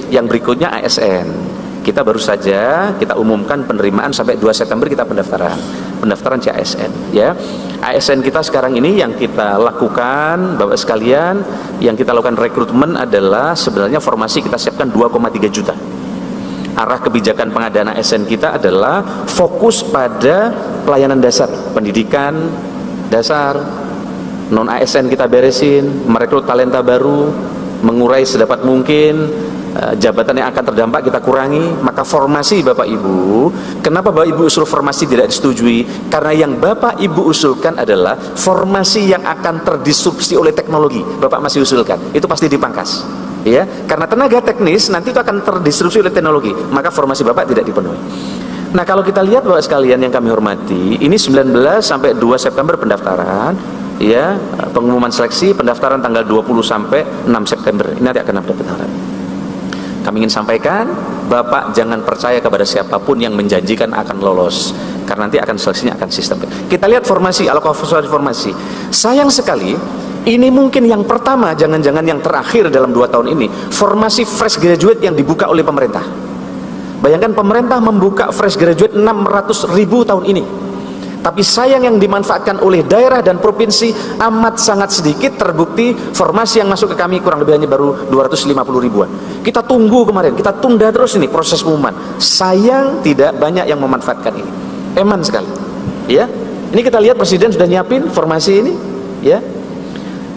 Yang berikutnya ASN. Kita baru saja kita umumkan penerimaan sampai 2 September kita pendaftaran CASN ya. ASN kita sekarang ini yang kita lakukan Bapak sekalian, yang kita lakukan rekrutmen adalah sebenarnya formasi kita siapkan 2,3 juta. Arah kebijakan pengadaan ASN kita adalah fokus pada pelayanan dasar, pendidikan dasar, non ASN kita beresin, merekrut talenta baru, mengurai sedapat mungkin jabatan yang akan terdampak kita kurangi. Maka formasi Bapak Ibu, kenapa Bapak Ibu usul formasi tidak disetujui? Karena yang Bapak Ibu usulkan adalah formasi yang akan terdisrupsi oleh teknologi. Bapak masih usulkan, itu pasti dipangkas ya, karena tenaga teknis nanti itu akan terdisrupsi oleh teknologi, maka formasi Bapak tidak dipenuhi. Nah, kalau kita lihat Bapak sekalian yang kami hormati, ini 19 sampai 2 September pendaftaran ya, pengumuman seleksi pendaftaran tanggal 20 sampai 6 September ini nanti akan ada pendaftaran. Kami ingin sampaikan, Bapak jangan percaya kepada siapapun yang menjanjikan akan lolos, karena nanti akan seleksinya akan sistem. Kita lihat formasi, alokasi formasi. Sayang sekali, ini mungkin yang pertama, jangan-jangan yang terakhir dalam 2 tahun ini, formasi fresh graduate yang dibuka oleh pemerintah. Bayangkan pemerintah membuka fresh graduate 600.000 tahun ini. Tapi sayang yang dimanfaatkan oleh daerah dan provinsi amat sangat sedikit. Terbukti formasi yang masuk ke kami kurang lebih hanya baru 250 ribuan. Kita tunggu kemarin, kita tunda terus ini proses pengumuman. Sayang tidak banyak yang memanfaatkan ini. Eman sekali. Ya, ini kita lihat Presiden sudah nyiapin formasi ini. Ya.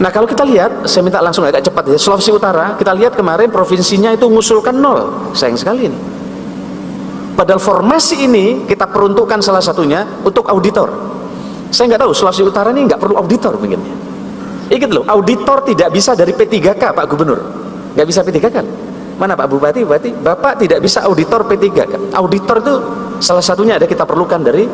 Nah, kalau kita lihat, saya minta langsung agak cepat ya. Sulawesi Utara, kita lihat kemarin provinsinya itu mengusulkan 0. Sayang sekali ini. Padahal formasi ini kita peruntukkan salah satunya untuk auditor. Saya nggak tahu Sulawesi Utara ini nggak perlu auditor mungkin. Ingat loh, auditor tidak bisa dari P3K Pak Gubernur, nggak bisa P3K kan? Mana Pak Bupati, Bapak tidak bisa auditor P3K. Auditor itu salah satunya ada kita perlukan dari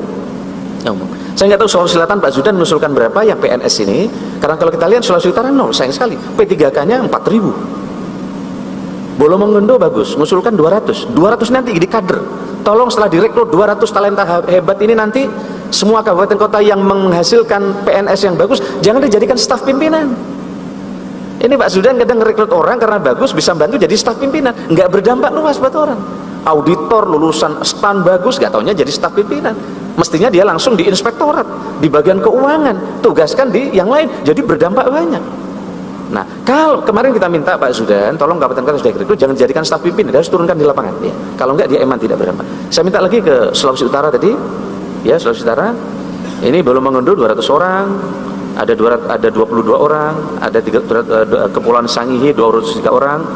umum. Saya nggak tahu Sulawesi Selatan Pak Zudan mengusulkan berapa yang PNS ini, karena kalau kita lihat Sulawesi Utara 0, sayang sekali. P3K-nya 4.000. Bolongondo bagus, mengusulkan 200 nanti di kader. Tolong setelah direkrut 200 talenta hebat ini nanti semua kabupaten kota yang menghasilkan PNS yang bagus jangan dijadikan staf pimpinan. Ini Pak Zudan kadang ngerekrut orang karena bagus bisa bantu jadi staf pimpinan, nggak berdampak luas buat orang. Auditor lulusan STAN bagus, nggak taunya jadi staf pimpinan. Mestinya dia langsung di inspektorat, di bagian keuangan, tugaskan di yang lain, jadi berdampak banyak. Nah, kalau kemarin kita minta Pak Zudan, tolong kabupaten kota sudah direkrut jangan dijadikan staf pimpinan, harus turunkan di lapangan ya. Kalau enggak dia emang tidak berdampak. Saya minta lagi ke Sulawesi Utara tadi, ya Sulawesi Utara, ini belum mengunduh 200 orang, ada 22 orang, ada Kepulauan Sangihe 203 orang,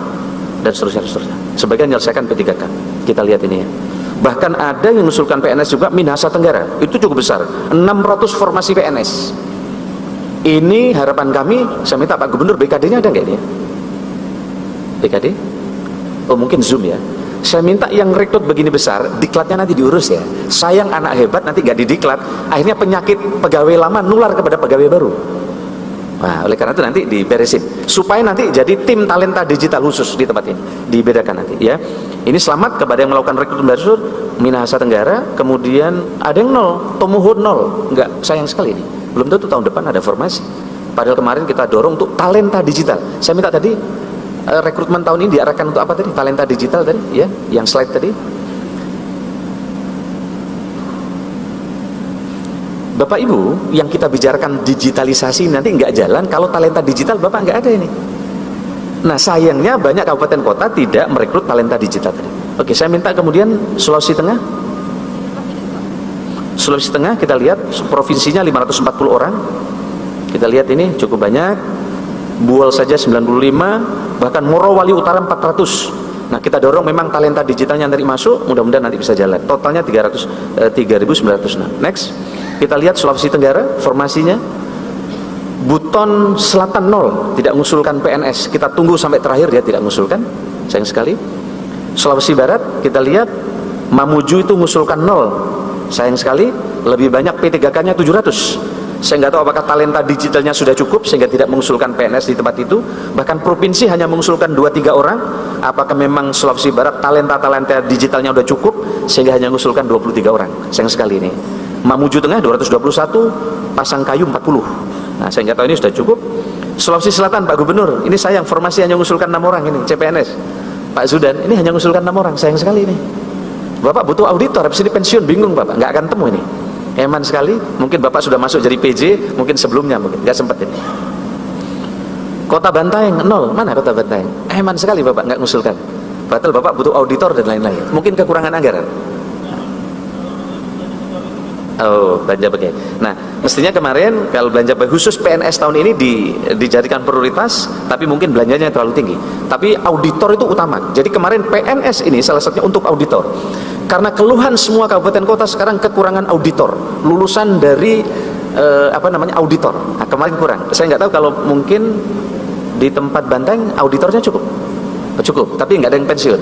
dan seterusnya. Sebagian menyelesaikan P3K. Kita lihat ini ya. Bahkan ada yang mengusulkan PNS juga Minahasa Tenggara, itu cukup besar, 600 formasi PNS. Ini harapan kami, saya minta Pak Gubernur BKD-nya ada nggak ini? BKD? Oh mungkin Zoom ya. Saya minta yang rekrut begini besar, diklatnya nanti diurus ya. Sayang anak hebat nanti nggak didiklat, akhirnya penyakit pegawai lama nular kepada pegawai baru. Nah, oleh karena itu nanti diberesin supaya nanti jadi tim talenta digital khusus di tempat ini, dibedakan nanti ya. Ini selamat kepada yang melakukan rekrutmen baru Minahasa Tenggara, kemudian ada yang 0, Tomohon 0, enggak, sayang sekali ini. Belum tentu tahun depan ada formasi. Padahal kemarin kita dorong untuk talenta digital. Saya minta tadi rekrutmen tahun ini diarahkan untuk apa tadi? Talenta digital tadi, ya, yang slide tadi. Bapak Ibu, yang kita bicarakan digitalisasi nanti nggak jalan kalau talenta digital Bapak nggak ada ini. Nah, sayangnya banyak kabupaten kota tidak merekrut talenta digital tadi. Oke, saya minta kemudian Sulawesi Tengah. Sulawesi Tengah kita lihat provinsinya 540 orang. Kita lihat ini cukup banyak. Buol saja 95, bahkan Morowali Utara 400. Nah, kita dorong memang talenta digitalnya nanti masuk, mudah-mudahan nanti bisa jalan. Totalnya 3.906. Next. Kita lihat Sulawesi Tenggara formasinya. Buton Selatan 0, tidak mengusulkan PNS. Kita tunggu sampai terakhir dia tidak mengusulkan. Sayang sekali. Sulawesi Barat kita lihat Mamuju itu mengusulkan 0. Sayang sekali, lebih banyak P3K-nya 700. Saya nggak tahu apakah talenta digitalnya sudah cukup sehingga tidak mengusulkan PNS di tempat itu. Bahkan provinsi hanya mengusulkan 2-3 orang. Apakah memang Sulawesi Barat talenta digitalnya sudah cukup sehingga hanya mengusulkan 23 orang. Sayang sekali ini. Mamuju Tengah 221, Pasangkayu 40. Nah, saya nggak tahu ini sudah cukup. Sulawesi Selatan Pak Gubernur, ini sayang formasi hanya mengusulkan 6 orang ini CPNS. Pak Zudan ini hanya mengusulkan 6 orang, sayang sekali ini. Bapak butuh auditor, habis ini pensiun bingung Bapak, nggak akan temu ini. Eman sekali, mungkin Bapak sudah masuk jadi PJ, mungkin sebelumnya mungkin nggak sempat ini. Kota Bantaeng 0, mana Kota Bantaeng? Eman sekali Bapak nggak mengusulkan. Padahal Bapak butuh auditor dan lain-lain. Mungkin kekurangan anggaran. Oh, belanja bagai. Nah, mestinya kemarin kalau belanja bagai khusus PNS tahun ini dijadikan prioritas, tapi mungkin belanjanya terlalu tinggi. Tapi auditor itu utama. Jadi kemarin PNS ini salah satunya untuk auditor. Karena keluhan semua kabupaten kota sekarang kekurangan auditor, lulusan dari auditor. Nah, kemarin kurang. Saya nggak tahu kalau mungkin di tempat Banteng auditornya cukup, tapi nggak ada yang pensiun.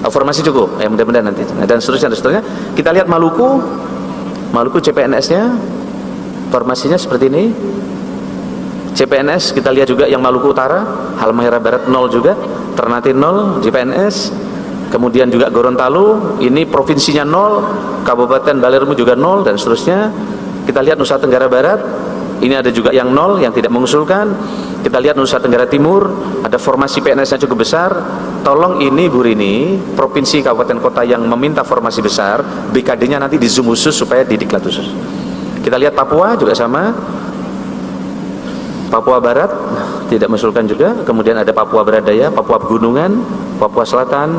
Formasi cukup, ya mudah-mudahan nanti. Dan seterusnya. Kita lihat Maluku CPNS-nya formasinya seperti ini. CPNS kita lihat juga yang Maluku Utara, Halmahera Barat 0 juga, Ternate 0 CPNS. Kemudian juga Gorontalo, ini provinsinya 0, Kabupaten Balermu juga 0 dan seterusnya. Kita lihat Nusa Tenggara Barat, ini ada juga yang 0 yang tidak mengusulkan. Kita lihat Nusa Tenggara Timur, ada formasi PNS-nya cukup besar. Tolong ini Bu Rini, provinsi kabupaten kota yang meminta formasi besar, BKD-nya nanti di zoom khusus supaya didiklat khusus. Kita lihat Papua juga sama. Papua Barat tidak mengusulkan juga. Kemudian ada Papua Barat Daya, Papua Pegunungan, Papua Selatan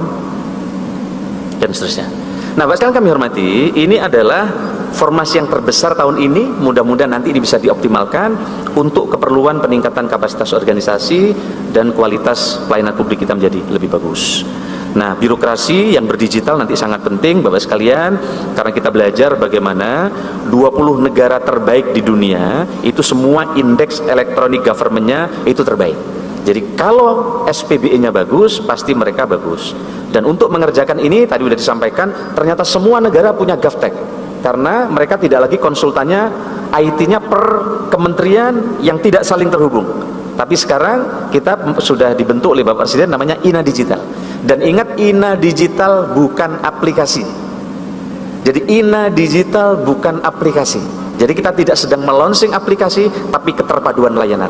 dan seterusnya. Nah, Bapak sekalian kami hormati, ini adalah formasi yang terbesar tahun ini. Mudah-mudahan nanti ini bisa dioptimalkan untuk keperluan peningkatan kapasitas organisasi dan kualitas pelayanan publik kita menjadi lebih bagus. Nah, birokrasi yang berdigital nanti sangat penting Bapak sekalian, karena kita belajar bagaimana 20 negara terbaik di dunia itu semua indeks electronic government-nya itu terbaik. Jadi kalau SPBE-nya bagus, pasti mereka bagus. Dan untuk mengerjakan ini, tadi sudah disampaikan, ternyata semua negara punya GovTech. Karena mereka tidak lagi konsultannya, IT-nya per kementerian yang tidak saling terhubung. Tapi sekarang kita sudah dibentuk oleh Bapak Presiden namanya INA Digital. Dan ingat, INA Digital bukan aplikasi. Jadi INA Digital bukan aplikasi. Jadi kita tidak sedang melonsing aplikasi, tapi keterpaduan layanan.